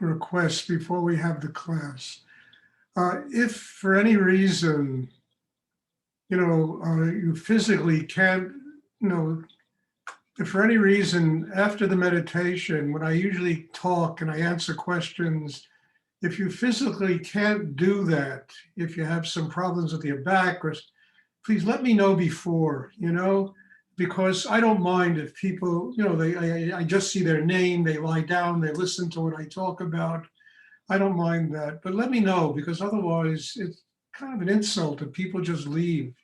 request before we have the class. If for any reason, you physically can't, you know, if for any reason after the meditation, when I usually talk and I answer questions, if you physically can't do that, if you have some problems with your back, or please let me know before, because I don't mind if people, I just see their name, they lie down, they listen to what I talk about. I don't mind that, but let me know, because otherwise it's kind of an insult if people just leave.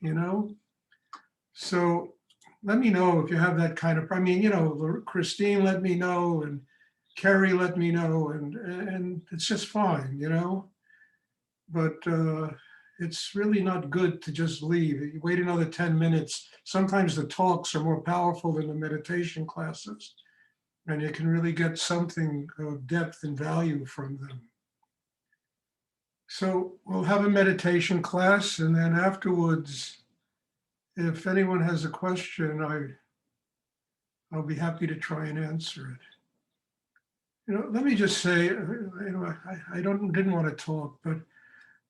So let me know if you have that kind of, Christine let me know, and Carrie let me know, and it's just fine. But it's really not good to just leave. You wait another 10 minutes. Sometimes the talks are more powerful than the meditation classes, and you can really get something of depth and value from them. So we'll have a meditation class, and then afterwards, if anyone has a question, I'll be happy to try and answer it. Let me just say, I didn't want to talk, but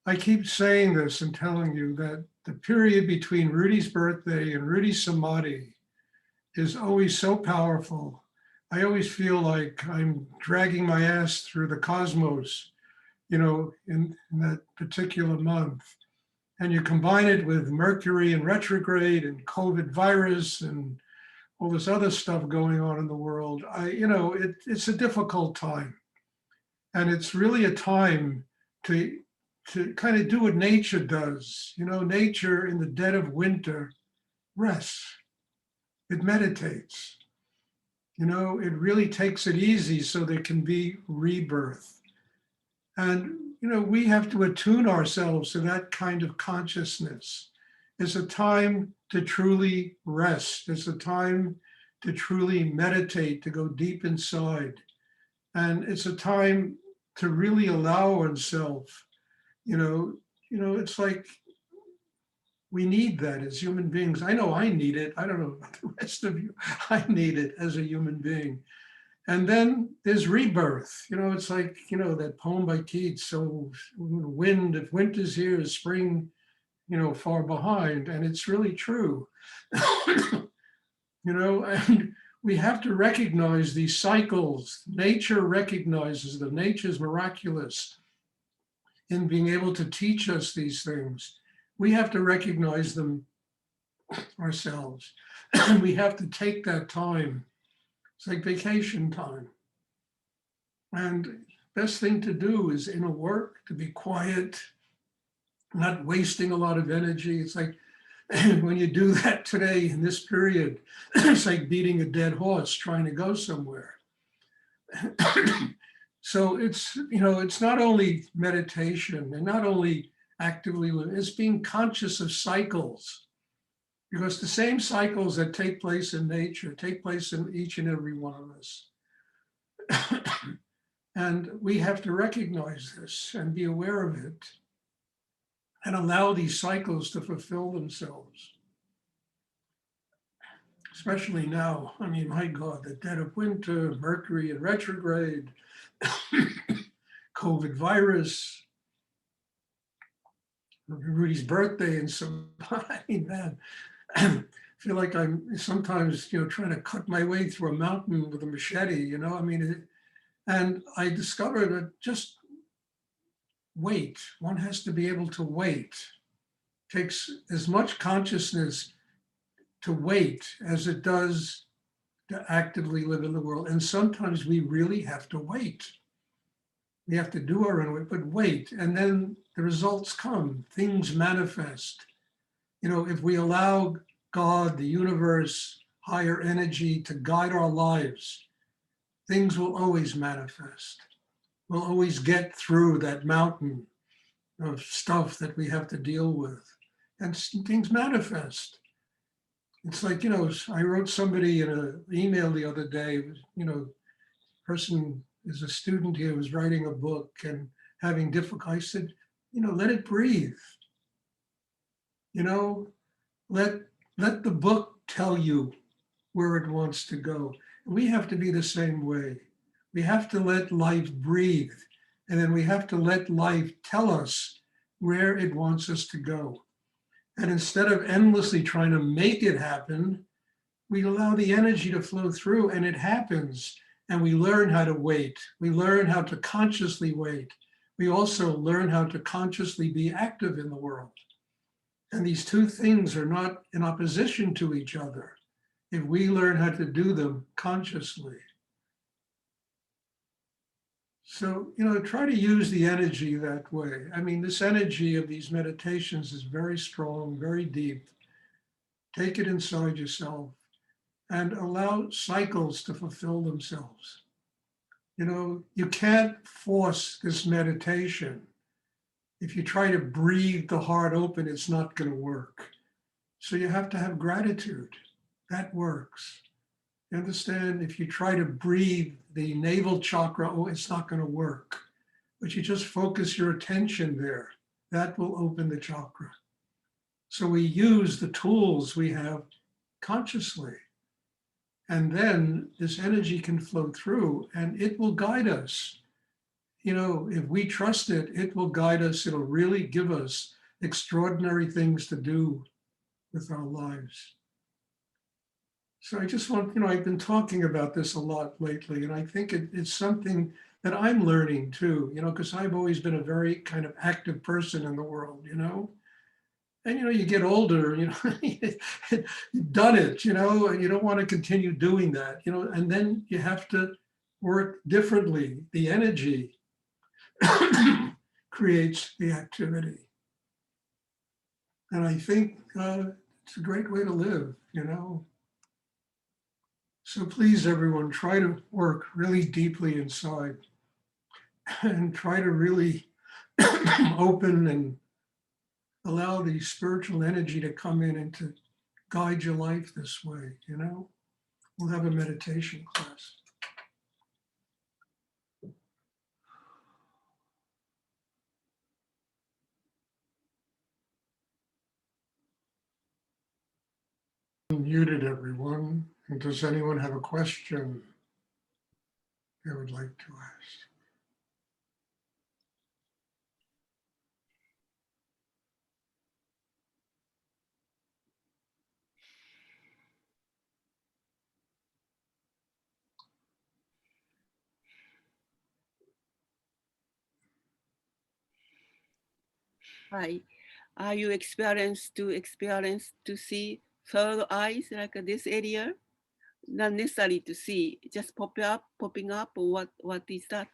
I keep saying this and telling you that the period between Rudy's birthday and Rudy's samadhi is always so powerful. I always feel like I'm dragging my ass through the cosmos, in that particular month. And you combine it with Mercury in retrograde and COVID virus and all this other stuff going on in the world. It's a difficult time. And it's really a time to kind of do what nature does. Nature in the dead of winter rests. It meditates. It really takes it easy so there can be rebirth. And, we have to attune ourselves to that kind of consciousness. It's a time to truly rest. It's a time to truly meditate, to go deep inside. And it's a time to really allow oneself, it's like we need that as human beings. I know I need it. I don't know about the rest of you. I need it as a human being. And then there's rebirth. It's like, that poem by Keats, so wind, if winter's here, is spring, far behind. And it's really true. And we have to recognize these cycles. Nature recognizes them. Nature's miraculous in being able to teach us these things. We have to recognize them ourselves. And we have to take that time. It's like vacation time. And best thing to do is inner work, to be quiet, not wasting a lot of energy. It's like when you do that today in this period, it's like beating a dead horse trying to go somewhere. So it's not only meditation and not only actively living, it's being conscious of cycles. Because the same cycles that take place in nature take place in each and every one of us. And we have to recognize this and be aware of it and allow these cycles to fulfill themselves. Especially now, my God, the dead of winter, Mercury in retrograde, COVID virus, Rudy's birthday, and so, man, I feel like I'm sometimes, trying to cut my way through a mountain with a machete, and I discovered that just wait. One has to be able to wait. It takes as much consciousness to wait as it does to actively live in the world. And sometimes we really have to wait. We have to do our own work, but wait. And then the results come, things manifest. If we allow God, the universe, higher energy to guide our lives, things will always manifest. We'll always get through that mountain of stuff that we have to deal with, and things manifest. It's like, I wrote somebody in an email the other day, person is a student here, was writing a book and having difficulty. I said, let it breathe. Let the book tell you where it wants to go. We have to be the same way. We have to let life breathe. And then we have to let life tell us where it wants us to go. And instead of endlessly trying to make it happen, we allow the energy to flow through and it happens. And we learn how to wait. We learn how to consciously wait. We also learn how to consciously be active in the world. And these two things are not in opposition to each other if we learn how to do them consciously. So, try to use the energy that way. I mean, this energy of these meditations is very strong, very deep. Take it inside yourself and allow cycles to fulfill themselves. You can't force this meditation. If you try to breathe the heart open, it's not going to work. So you have to have gratitude. That works. You understand? If you try to breathe the navel chakra, it's not going to work. But you just focus your attention there. That will open the chakra. So we use the tools we have consciously. And then this energy can flow through and it will guide us. If we trust it, it will guide us. It'll really give us extraordinary things to do with our lives. So I just want, I've been talking about this a lot lately, and I think it's something that I'm learning too, because I've always been a very kind of active person in the world, and, you get older, you've done it, and you don't want to continue doing that, and then you have to work differently. The energy creates the activity. And I think it's a great way to live, So please, everyone, try to work really deeply inside and try to really open and allow the spiritual energy to come in and to guide your life this way, We'll have a meditation class. Muted, everyone. And does anyone have a question they would like to ask? Hi. Are you experience to see third eyes like this area? Not necessary to see, just popping up, or what is that?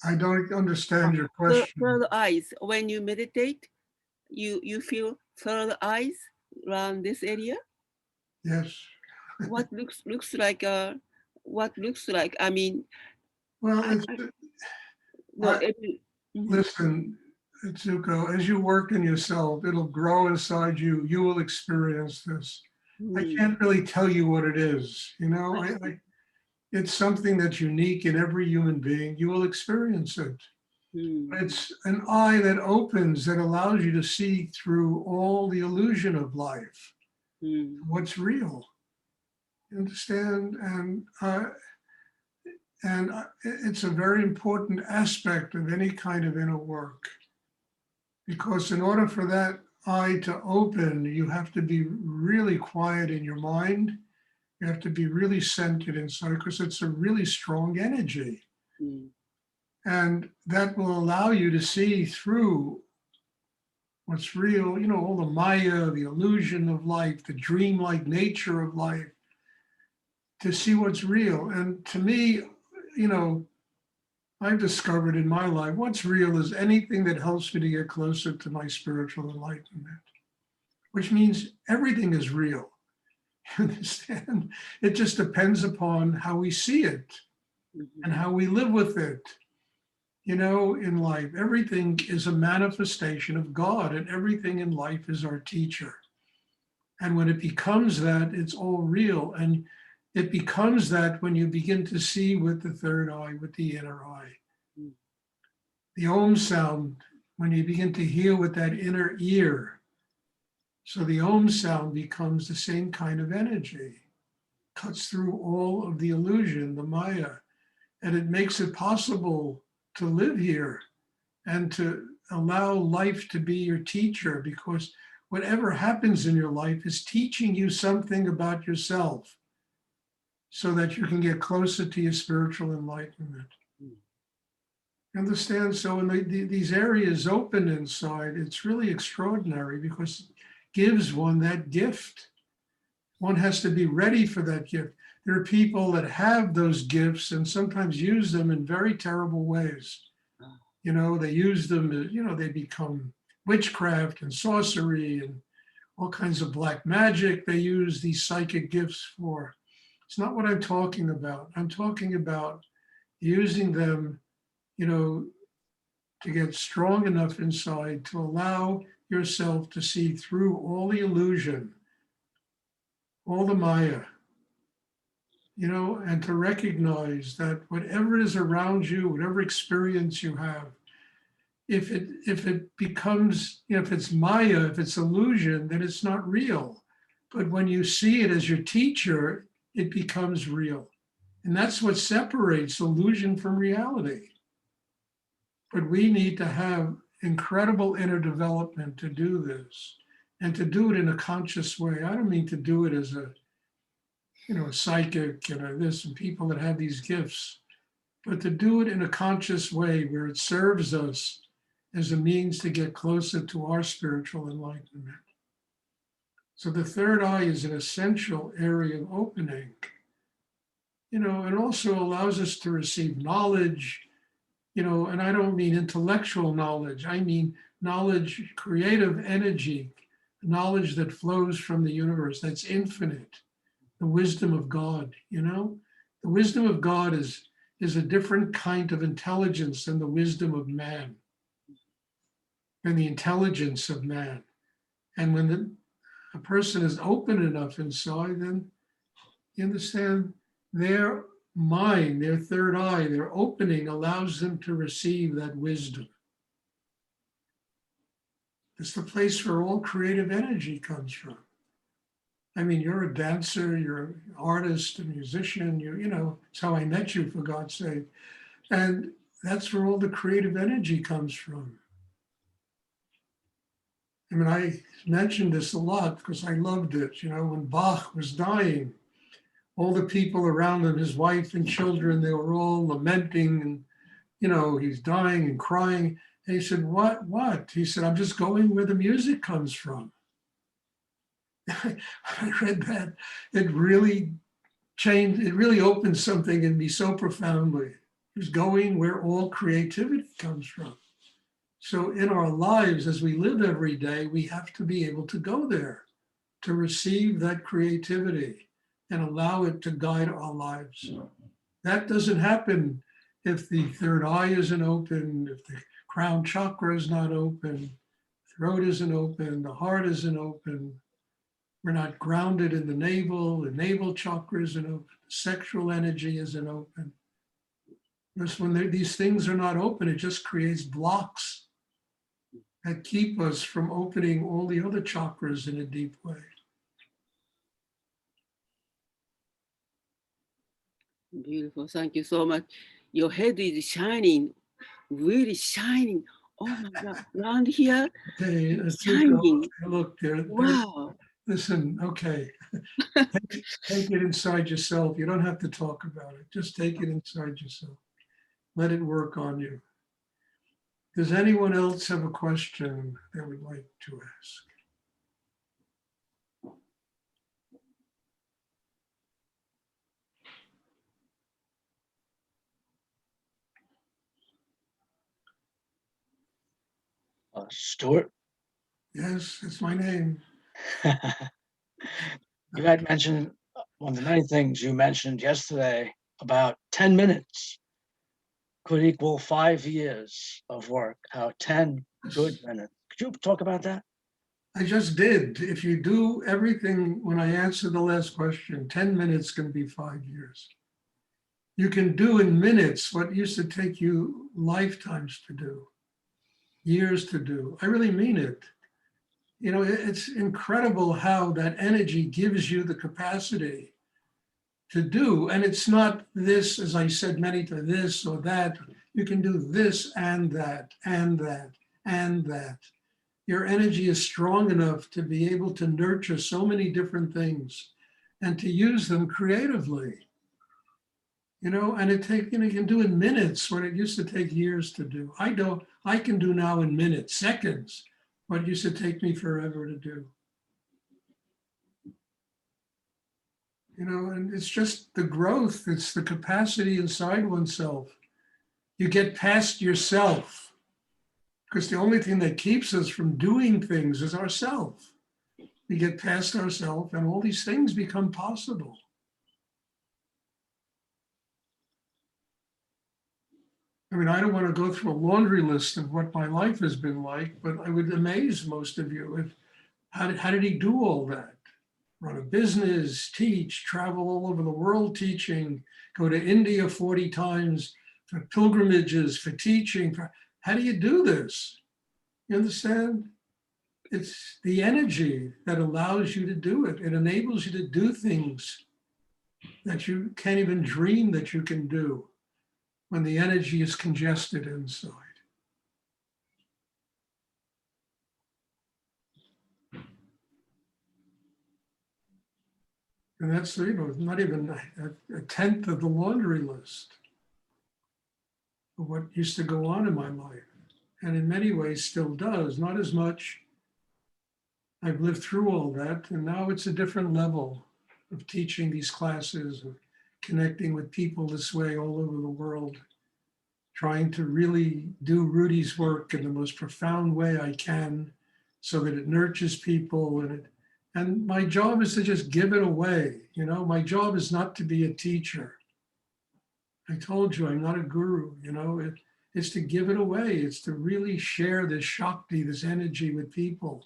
I don't understand your question. Third eyes. When you meditate, you feel third eyes around this area. Yes. What looks like what looks like? I mean, Well, no. listen, Tsuko, as you work in yourself, it'll grow inside you. You will experience this. I can't really tell you what it is. It's something that's unique in every human being. You will experience it. It's an eye that opens, that allows you to see through all the illusion of life, what's real. You understand? And it's a very important aspect of any kind of inner work, because in order for that eye to open, you have to be really quiet in your mind. You have to be really centered inside, because it's a really strong energy. And that will allow you to see through what's real, all the Maya, the illusion of life, the dreamlike nature of life, to see what's real. And to me, I've discovered in my life, what's real is anything that helps me to get closer to my spiritual enlightenment, which means everything is real. You understand? It just depends upon how we see it and how we live with it. In life, everything is a manifestation of God, and everything in life is our teacher. And when it becomes that, it's all real. And it becomes that when you begin to see with the third eye, with the inner eye. The Om sound, when you begin to hear with that inner ear. So the Om sound becomes the same kind of energy. cuts through all of the illusion, the Maya, and it makes it possible to live here and to allow life to be your teacher, because whatever happens in your life is teaching you something about yourself so that you can get closer to your spiritual enlightenment. Understand? So when these areas open inside, it's really extraordinary because it gives one that gift. One has to be ready for that gift. There are people that have those gifts and sometimes use them in very terrible ways. You know, they use them, you know, they become witchcraft and sorcery and all kinds of black magic they use these psychic gifts for. It's not what I'm talking about. I'm talking about using them, you know, to get strong enough inside to allow yourself to see through all the illusion, all the Maya, you know, and to recognize that whatever is around you, whatever experience you have, if it becomes, you know, if it's Maya, if it's illusion, then it's not real. But when you see it as your teacher, it becomes real. And that's what separates illusion from reality. But we need to have incredible inner development to do this and to do it in a conscious way. I don't mean to do it as a, you know, a psychic and this and people that have these gifts, but to do it in a conscious way where it serves us as a means to get closer to our spiritual enlightenment. So the third eye is an essential area of opening, you know, and also allows us to receive knowledge, you know, and I don't mean intellectual knowledge, I mean knowledge, creative energy, knowledge that flows from the universe, that's infinite, the wisdom of God, you know? The wisdom of God is a different kind of intelligence than the wisdom of man, than the intelligence of man. And when a person is open enough inside, then you understand their mind, their third eye, their opening allows them to receive that wisdom. It's the place where all creative energy comes from. I mean, you're a dancer, you're an artist, a musician, you know, it's how I met you, for God's sake. And that's where all the creative energy comes from. I mean, I mentioned this a lot because I loved it. You know, when Bach was dying, all the people around him, his wife and children, they were all lamenting and, you know, he's dying and crying. And he said, what? He said, I'm just going where the music comes from. I read that. It really changed, it really opened something in me so profoundly. He was going where all creativity comes from. So in our lives, as we live every day, we have to be able to go there, to receive that creativity and allow it to guide our lives. That doesn't happen if the third eye isn't open, if the crown chakra is not open, throat isn't open, the heart isn't open. We're not grounded in the navel chakra isn't open, sexual energy isn't open. Because when these things are not open, it just creates blocks that keep us from opening all the other chakras in a deep way. Beautiful. Thank you so much. Your head is shining, really shining. Oh my God. Around here, Okay, it's shining. look there. Wow. Listen, okay. Take it inside yourself. You don't have to talk about it. Just take it inside yourself. Let it work on you. Does anyone else have a question they would like to ask? Stuart, Yes, it's my name. you had mentioned one of the many things you mentioned yesterday about 10 minutes could equal 5 years of work, how 10 good minutes. Could you talk about that? I just did. If you do everything when I answer the last question, 10 minutes can be 5 years. You can do in minutes what used to take you lifetimes to do, years to do. I really mean it. You know, it's incredible how that energy gives you the capacity to do. And it's not this, as I said many times, this or that. You can do this and that and that and that. Your energy is strong enough to be able to nurture so many different things and to use them creatively. And you can do in minutes what it used to take years to do. I can do now in minutes, seconds, what it used to take me forever to do. And it's just the growth, it's the capacity inside oneself. You get past yourself, because the only thing that keeps us from doing things is ourself. We get past ourselves and all these things become possible. I mean, I don't want to go through a laundry list of what my life has been like, but I would amaze most of you. How did he do all that? Run a business, teach, travel all over the world teaching, go to India 40 times for pilgrimages, for teaching. How do you do this? You understand? It's the energy that allows you to do it. It enables you to do things that you can't even dream that you can do when the energy is congested inside. And that's, not even a tenth of the laundry list of what used to go on in my life. And in many ways still does, not as much. I've lived through all that, and now it's a different level of teaching these classes, of connecting with people this way all over the world, trying to really do Rudy's work in the most profound way I can so that it nurtures people. And my job is to just give it away. My job is not to be a teacher. I told you, I'm not a guru, it's to give it away. It's to really share this Shakti, this energy with people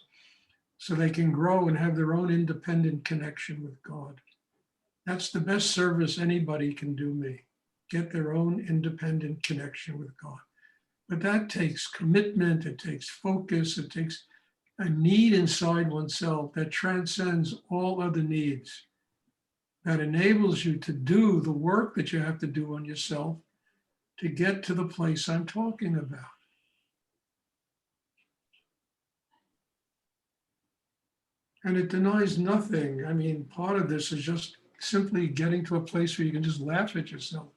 so they can grow and have their own independent connection with God. That's the best service anybody can do me, get their own independent connection with God. But that takes commitment, it takes focus, it takes a need inside oneself that transcends all other needs, that enables you to do the work that you have to do on yourself to get to the place I'm talking about. And it denies nothing. I mean, part of this is just simply getting to a place where you can just laugh at yourself.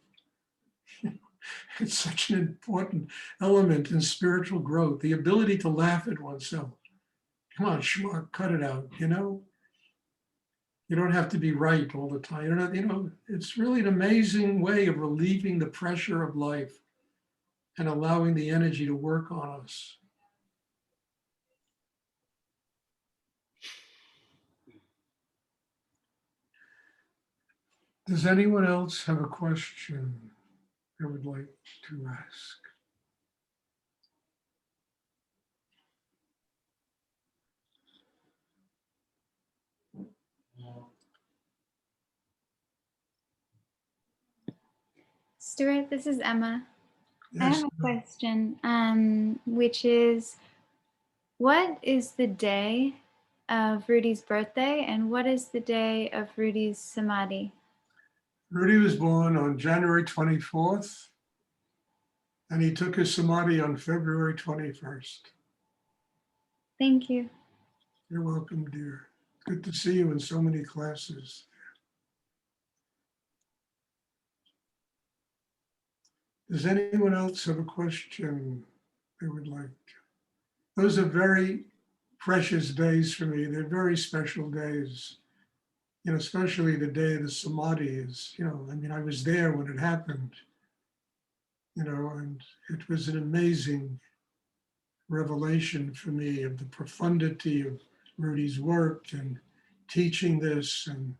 It's such an important element in spiritual growth, the ability to laugh at oneself. Come on, schmuck, cut it out, You don't have to be right all the time. It's really an amazing way of relieving the pressure of life and allowing the energy to work on us. Does anyone else have a question they would like to ask? Stuart, this is Emma. I Yes, have a question, which is, what is the day of Rudy's birthday and what is the day of Rudy's samadhi? Rudy was born on January 24th, and he took his samadhi on February 21st. Thank you. You're welcome, dear. Good to see you in so many classes. Does anyone else have a question they would like to? Those are very precious days for me. They're very special days, especially the day of the samadhi is, I was there when it happened, and it was an amazing revelation for me of the profundity of Rudy's work and teaching this, and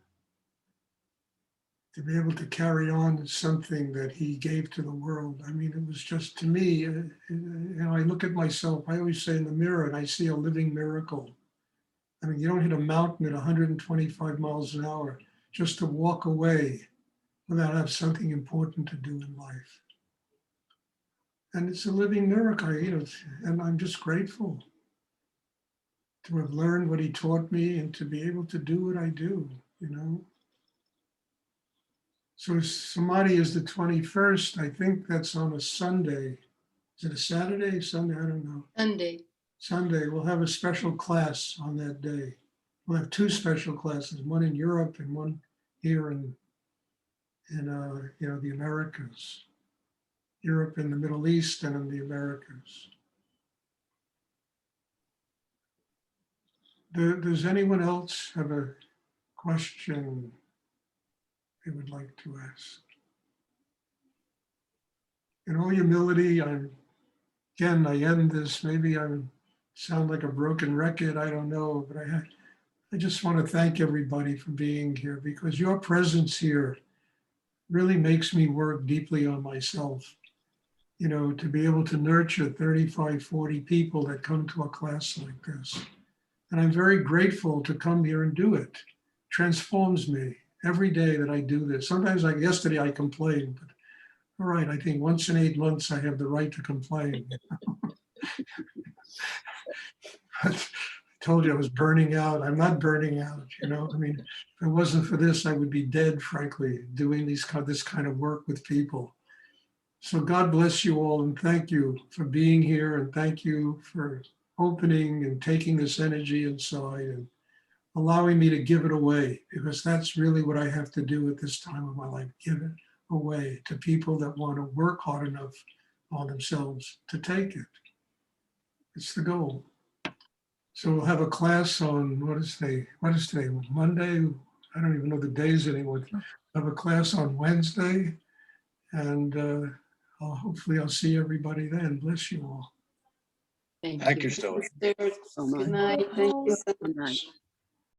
to be able to carry on something that he gave to the world. It was just, to me, I look at myself, I always say in the mirror, and I see a living miracle. You don't hit a mountain at 125 miles an hour just to walk away without having something important to do in life. And it's a living miracle, and I'm just grateful to have learned what he taught me and to be able to do what I do. So Samadhi is the 21st. I think that's on a Sunday. Is it a Saturday, Sunday? I don't know. Sunday. Sunday, we'll have a special class on that day. We'll have two special classes, one in Europe and one here in the Americas. Europe and the Middle East and in the Americas. Does anyone else have a question they would like to ask? In all humility, I end this, maybe I sound like a broken record, I don't know, but I just want to thank everybody for being here, because your presence here really makes me work deeply on myself. You know, to be able to nurture 35, 40 people that come to a class like this. And I'm very grateful to come here and do it. Transforms me every day that I do this. Sometimes, like yesterday, I complained, but all right, I think once in 8 months, I have the right to complain. I told you I was burning out. I'm not burning out, you know. I mean, if it wasn't for this, I would be dead, frankly, doing this kind of work with people. So God bless you all, and thank you for being here, and thank you for opening and taking this energy inside and allowing me to give it away, because that's really what I have to do at this time of my life, give it away to people that want to work hard enough on themselves to take it. It's the goal. So we'll have a class on, what is today? Monday? I don't even know the days anymore. We'll have a class on Wednesday, and hopefully I'll see everybody then. Bless you all. Thank you, Stuart. Stuart. So much. Good night. Thank you. Good night.